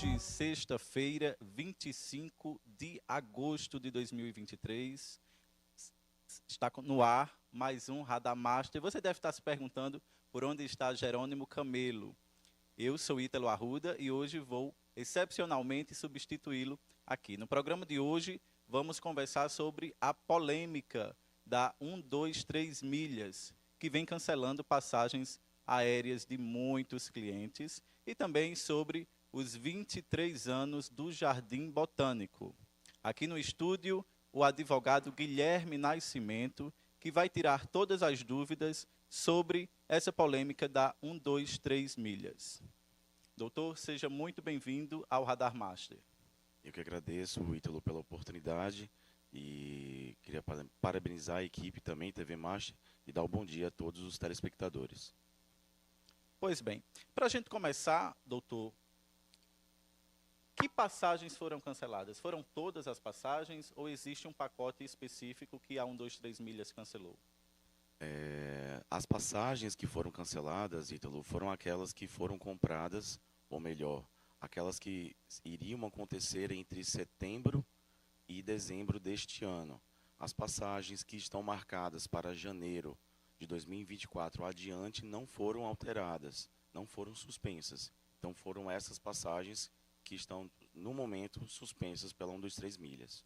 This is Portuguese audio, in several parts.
Hoje, sexta-feira, 25 de agosto de 2023, está no ar mais um Radar Master. Você deve estar se perguntando por onde está Jerônimo Camelo. Eu sou Ítalo Arruda e hoje vou excepcionalmente substituí-lo aqui. No programa de hoje, vamos conversar sobre a polêmica da 123 milhas, que vem cancelando passagens aéreas de muitos clientes, e também sobre os 23 anos do Jardim Botânico. Aqui no estúdio, o advogado Guilherme Nascimento, que vai tirar todas as dúvidas sobre essa polêmica da 123 milhas. Doutor, seja muito bem-vindo ao Radar Master. Eu que agradeço, Ítalo, pela oportunidade e queria parabenizar a equipe também, TV Master, e dar um bom dia a todos os telespectadores. Pois bem, para a gente começar, doutor, que passagens foram canceladas? Foram todas as passagens ou existe um pacote específico que a 123 milhas cancelou? As passagens que foram canceladas, Ítalo, foram aquelas que foram compradas, ou melhor, aquelas que iriam acontecer entre setembro e dezembro deste ano. As passagens que estão marcadas para janeiro de 2024 adiante não foram alteradas, não foram suspensas. Então foram essas passagens que estão, no momento, suspensas pela 123 milhas.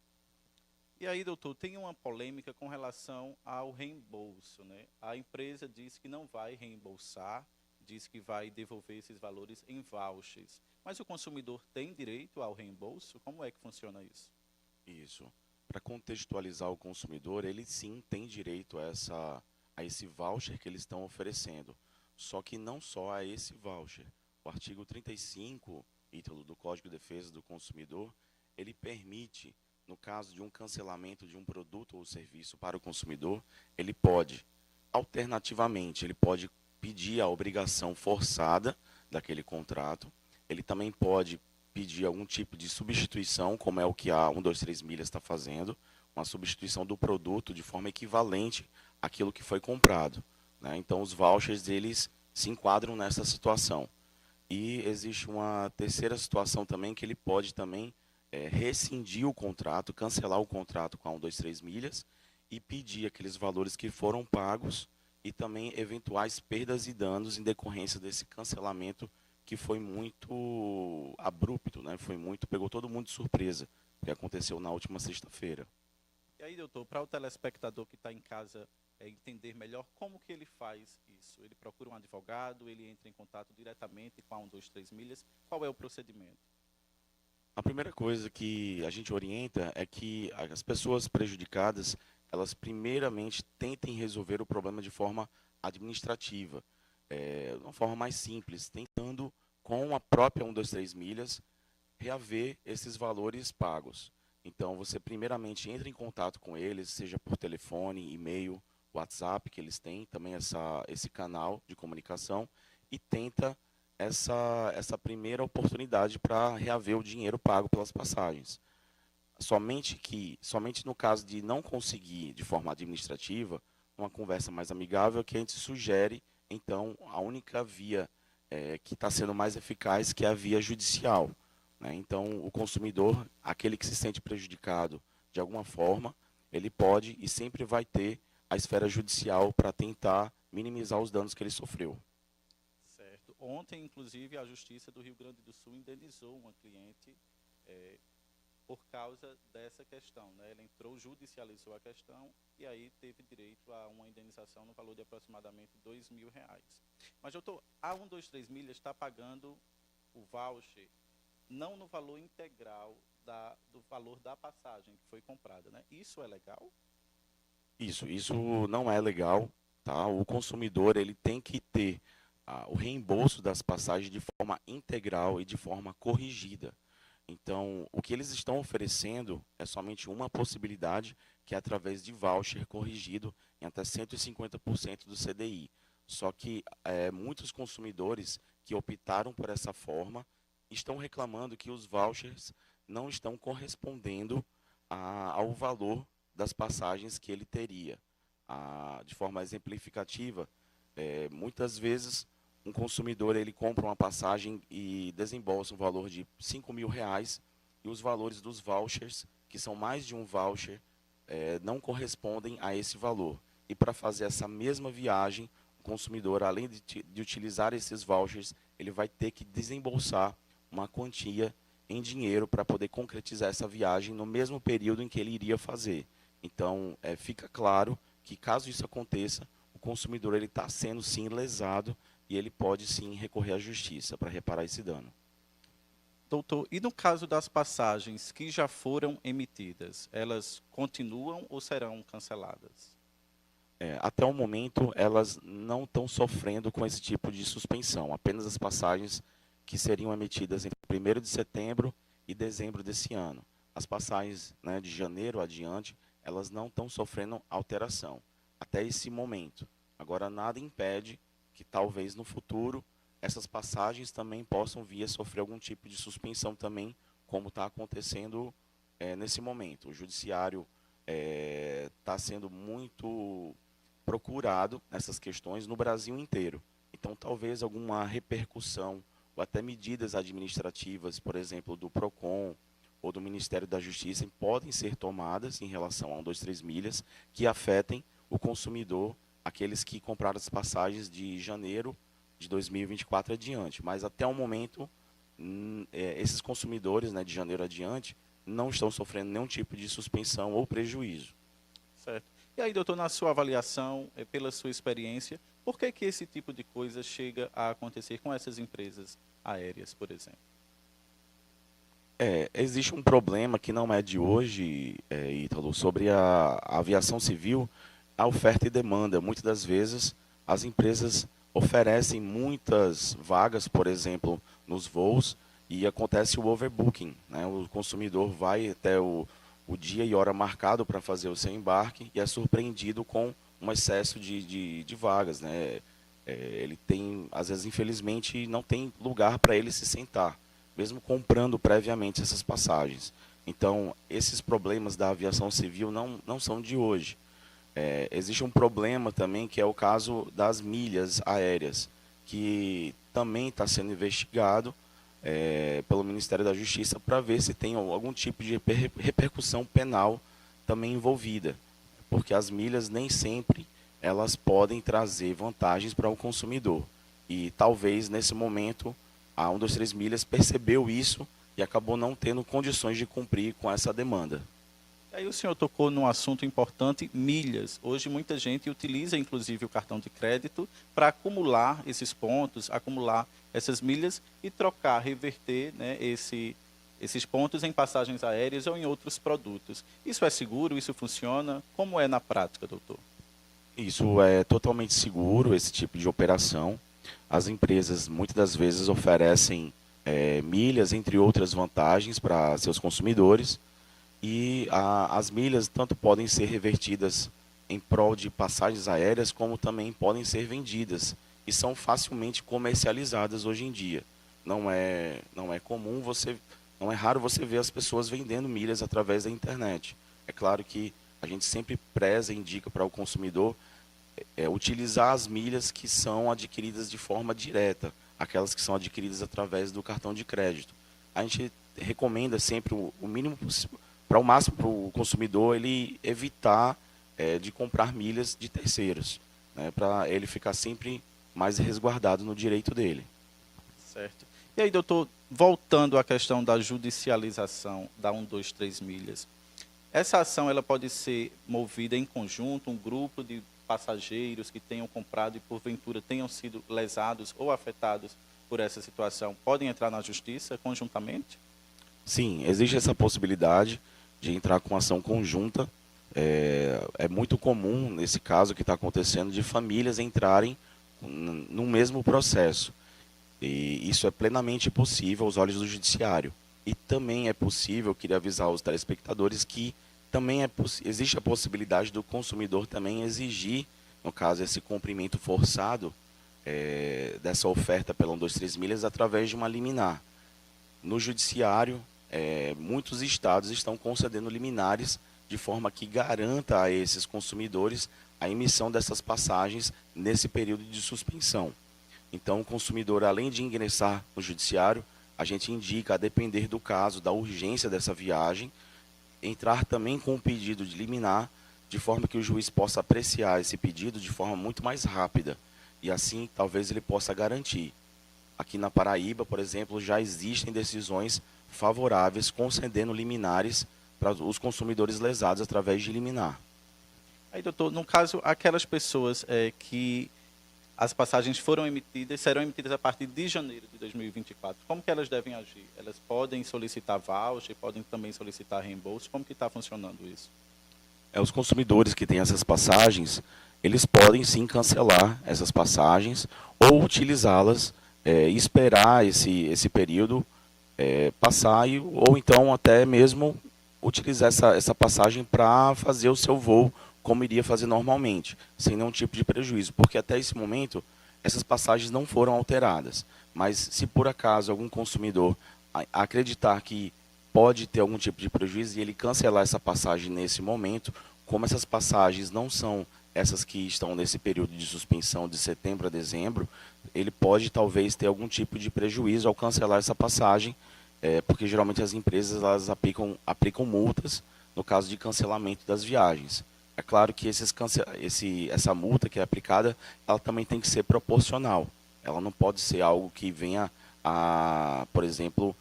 E aí, doutor, tem uma polêmica com relação ao reembolso, né? A empresa diz que não vai reembolsar, diz que vai devolver esses valores em vouchers. Mas o consumidor tem direito ao reembolso? Como é que funciona isso? Isso. Para contextualizar o consumidor, ele sim tem direito a esse voucher que eles estão oferecendo. Só que não só a esse voucher. O artigo 35, Ítalo, do Código de Defesa do Consumidor, ele permite, no caso de um cancelamento de um produto ou serviço para o consumidor, ele pode, alternativamente, ele pode pedir a obrigação forçada daquele contrato, ele também pode pedir algum tipo de substituição, como é o que a 123 milhas está fazendo, uma substituição do produto de forma equivalente àquilo que foi comprado, né? Então, os vouchers, eles se enquadram nessa situação. E existe uma terceira situação também, que ele pode também rescindir o contrato, cancelar o contrato com a 123 milhas e pedir aqueles valores que foram pagos e também eventuais perdas e danos em decorrência desse cancelamento que foi muito abrupto, né? Pegou todo mundo de surpresa, que aconteceu na última sexta-feira. E aí, doutor, para o telespectador que está em casa entender melhor, como que ele faz isso? Ele procura um advogado, ele entra em contato diretamente com a 123 milhas, qual é o procedimento? A primeira coisa que a gente orienta é que as pessoas prejudicadas, elas primeiramente tentem resolver o problema de forma administrativa, de uma forma mais simples, tentando com a própria 123 milhas reaver esses valores pagos. Então, você primeiramente entra em contato com eles, seja por telefone, e-mail, WhatsApp, que eles têm também esse canal de comunicação, e tenta essa primeira oportunidade para reaver o dinheiro pago pelas passagens. Somente no caso de não conseguir de forma administrativa, uma conversa mais amigável, que a gente sugere, então, a única via que está sendo mais eficaz, que é a via judicial, né? Então, o consumidor, aquele que se sente prejudicado de alguma forma, ele pode e sempre vai ter a esfera judicial para tentar minimizar os danos que ele sofreu. Certo. Ontem, inclusive, a Justiça do Rio Grande do Sul indenizou uma cliente por causa dessa questão, né? Ela entrou, judicializou a questão e aí teve direito a uma indenização no valor de aproximadamente R$ 2.000. Mas, doutor, a 123 milhas está pagando o voucher não no valor integral do valor da passagem que foi comprada, né? Isso é legal? Isso não é legal, tá? O consumidor, ele tem que ter o reembolso das passagens de forma integral e de forma corrigida. Então, o que eles estão oferecendo é somente uma possibilidade, que é através de voucher corrigido em até 150% do CDI. Só que muitos consumidores que optaram por essa forma estão reclamando que os vouchers não estão correspondendo ao valor das passagens que ele teria. De forma exemplificativa, muitas vezes um consumidor ele compra uma passagem e desembolsa um valor de R$ 5.000 e os valores dos vouchers, que são mais de um voucher, não correspondem a esse valor. E para fazer essa mesma viagem, o consumidor, além de utilizar esses vouchers, ele vai ter que desembolsar uma quantia em dinheiro para poder concretizar essa viagem no mesmo período em que ele iria fazer. Então, fica claro que caso isso aconteça, o consumidor ele está sendo sim lesado e ele pode sim recorrer à justiça para reparar esse dano. Doutor, e no caso das passagens que já foram emitidas, elas continuam ou serão canceladas? Até o momento, elas não estão sofrendo com esse tipo de suspensão. Apenas as passagens que seriam emitidas entre 1º de setembro e dezembro desse ano. As passagens, né, de janeiro adiante, elas não estão sofrendo alteração até esse momento. Agora, nada impede que talvez no futuro essas passagens também possam vir a sofrer algum tipo de suspensão também, como está acontecendo nesse momento. O judiciário está sendo muito procurado nessas questões no Brasil inteiro. Então, talvez alguma repercussão ou até medidas administrativas, por exemplo, do PROCON ou do Ministério da Justiça, podem ser tomadas em relação a 123 milhas que afetem o consumidor, aqueles que compraram as passagens de janeiro de 2024 adiante. Mas até o momento, esses consumidores, né, de janeiro adiante não estão sofrendo nenhum tipo de suspensão ou prejuízo. Certo. E aí, doutor, na sua avaliação, pela sua experiência, por que esse tipo de coisa chega a acontecer com essas empresas aéreas, por exemplo? Existe um problema que não é de hoje, Ítalo, sobre a aviação civil, a oferta e demanda. Muitas das vezes, as empresas oferecem muitas vagas, por exemplo, nos voos, e acontece o overbooking, né? O consumidor vai até o dia e hora marcado para fazer o seu embarque e é surpreendido com um excesso de vagas, né? Ele tem, às vezes, infelizmente, não tem lugar para ele se sentar, mesmo comprando previamente essas passagens. Então, esses problemas da aviação civil não são de hoje. Existe um problema também, que é o caso das milhas aéreas, que também está sendo investigado pelo Ministério da Justiça para ver se tem algum tipo de repercussão penal também envolvida, porque as milhas nem sempre elas podem trazer vantagens para o consumidor. E talvez nesse momento a 123 milhas percebeu isso e acabou não tendo condições de cumprir com essa demanda. Aí o senhor tocou num assunto importante, milhas. Hoje muita gente utiliza inclusive o cartão de crédito para acumular esses pontos, acumular essas milhas e trocar, reverter, né, esses pontos em passagens aéreas ou em outros produtos. Isso é seguro? Isso funciona? Como é na prática, doutor? Isso é totalmente seguro, esse tipo de operação. As empresas muitas das vezes oferecem milhas, entre outras vantagens, para seus consumidores. E as milhas tanto podem ser revertidas em prol de passagens aéreas, como também podem ser vendidas e são facilmente comercializadas hoje em dia. Não é comum não é raro você ver as pessoas vendendo milhas através da internet. É claro que a gente sempre preza e indica para o consumidor utilizar as milhas que são adquiridas de forma direta, aquelas que são adquiridas através do cartão de crédito. A gente recomenda sempre o mínimo possível, para o máximo para o consumidor ele evitar de comprar milhas de terceiros, né, para ele ficar sempre mais resguardado no direito dele. Certo. E aí, doutor, voltando à questão da judicialização da 123 milhas, essa ação ela pode ser movida em conjunto, um grupo de passageiros que tenham comprado e porventura tenham sido lesados ou afetados por essa situação, podem entrar na justiça conjuntamente? Sim, existe essa possibilidade de entrar com ação conjunta. É muito comum, nesse caso que está acontecendo, de famílias entrarem no mesmo processo. E isso é plenamente possível aos olhos do judiciário. E também é possível, queria avisar os telespectadores, que também existe a possibilidade do consumidor também exigir, no caso, esse cumprimento forçado dessa oferta pela 123 milhas através de uma liminar. No judiciário, muitos estados estão concedendo liminares de forma que garanta a esses consumidores a emissão dessas passagens nesse período de suspensão. Então, o consumidor, além de ingressar no judiciário, a gente indica, a depender do caso, da urgência dessa viagem, entrar também com um pedido de liminar, de forma que o juiz possa apreciar esse pedido de forma muito mais rápida. E assim, talvez ele possa garantir. Aqui na Paraíba, por exemplo, já existem decisões favoráveis concedendo liminares para os consumidores lesados através de liminar. Aí, doutor, no caso, aquelas pessoas que as passagens serão emitidas a partir de janeiro de 2024, como que elas devem agir? Elas podem solicitar voucher, podem também solicitar reembolso? Como que está funcionando isso? Os consumidores que têm essas passagens, eles podem sim cancelar essas passagens ou utilizá-las e esperar esse período passar, ou então até mesmo utilizar essa passagem para fazer o seu voo como iria fazer normalmente, sem nenhum tipo de prejuízo, porque até esse momento essas passagens não foram alteradas. Mas se por acaso algum consumidor acreditar que pode ter algum tipo de prejuízo e ele cancelar essa passagem nesse momento, como essas passagens não são essas que estão nesse período de suspensão de setembro a dezembro, ele pode talvez ter algum tipo de prejuízo ao cancelar essa passagem, porque geralmente as empresas elas aplicam multas no caso de cancelamento das viagens. É claro que essa multa que é aplicada, ela também tem que ser proporcional. Ela não pode ser algo que venha por exemplo,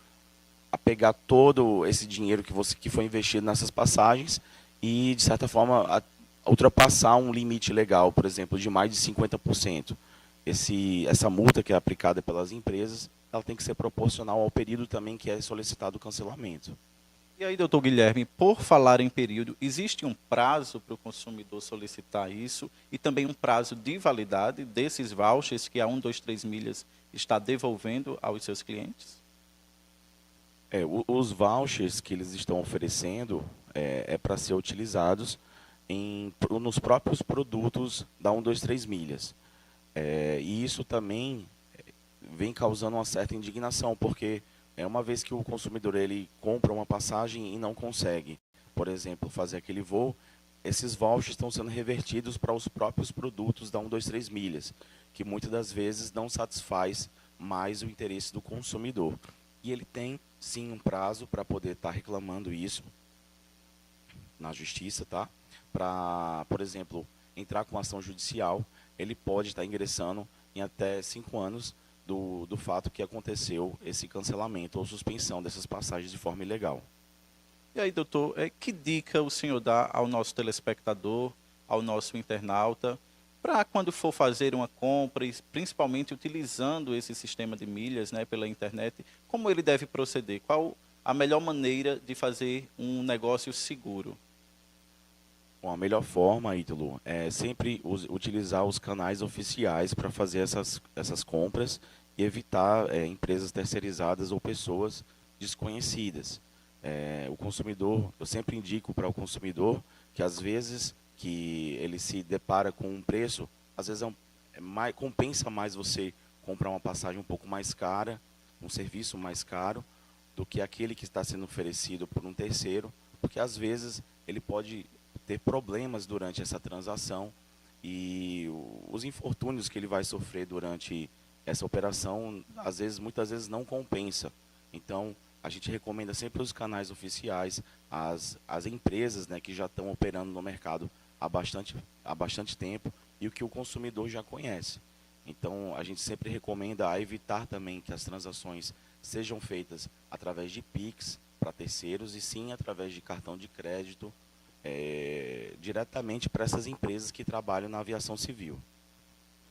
a pegar todo esse dinheiro que foi investido nessas passagens e, de certa forma, ultrapassar um limite legal, por exemplo, de mais de 50%. Essa multa que é aplicada pelas empresas, ela tem que ser proporcional ao período também que é solicitado o cancelamento. E aí, doutor Guilherme, por falar em período, existe um prazo para o consumidor solicitar isso e também um prazo de validade desses vouchers que a 123 Milhas está devolvendo aos seus clientes? Os vouchers que eles estão oferecendo para ser utilizados nos próprios produtos da 123 Milhas. E isso também vem causando uma certa indignação, porque uma vez que o consumidor ele compra uma passagem e não consegue, por exemplo, fazer aquele voo, esses vouchers estão sendo revertidos para os próprios produtos da 123 Milhas, que muitas das vezes não satisfaz mais o interesse do consumidor. E ele tem, sim, um prazo para poder estar reclamando isso na justiça, tá? Para, por exemplo, entrar com ação judicial, ele pode estar ingressando em até 5 anos do fato que aconteceu esse cancelamento ou suspensão dessas passagens de forma ilegal. E aí, doutor, que dica o senhor dá ao nosso telespectador, ao nosso internauta, para quando for fazer uma compra, e principalmente utilizando esse sistema de milhas, né, pela internet, como ele deve proceder? Qual a melhor maneira de fazer um negócio seguro? Bom, a melhor forma, Ítalo, é sempre utilizar os canais oficiais para fazer essas compras e evitar empresas terceirizadas ou pessoas desconhecidas. O consumidor, eu sempre indico para o consumidor que às vezes que ele se depara com um preço, às vezes compensa mais você comprar uma passagem um pouco mais cara, um serviço mais caro, do que aquele que está sendo oferecido por um terceiro, porque às vezes ele pode ter problemas durante essa transação e os infortúnios que ele vai sofrer durante essa operação, muitas vezes não compensa. Então, a gente recomenda sempre os canais oficiais, as empresas, né, que já estão operando no mercado há bastante tempo e o que o consumidor já conhece. Então, a gente sempre recomenda evitar também que as transações sejam feitas através de Pix para terceiros e sim através de cartão de crédito diretamente para essas empresas que trabalham na aviação civil.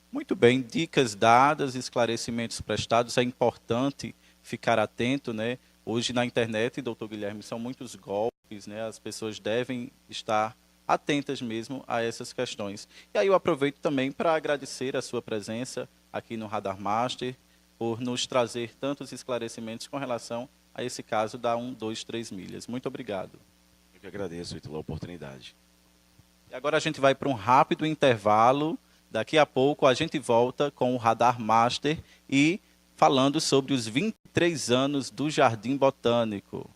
Muito bem, dicas dadas, esclarecimentos prestados, é importante ficar atento, né? Hoje na internet, doutor Guilherme, são muitos golpes, né? As pessoas devem estar atentas mesmo a essas questões. E aí eu aproveito também para agradecer a sua presença aqui no Radar Master, por nos trazer tantos esclarecimentos com relação a esse caso da 123 Milhas. Muito obrigado. Eu que agradeço, Ítalo, a oportunidade. E agora a gente vai para um rápido intervalo. Daqui a pouco a gente volta com o Radar Master e falando sobre os 23 anos do Jardim Botânico.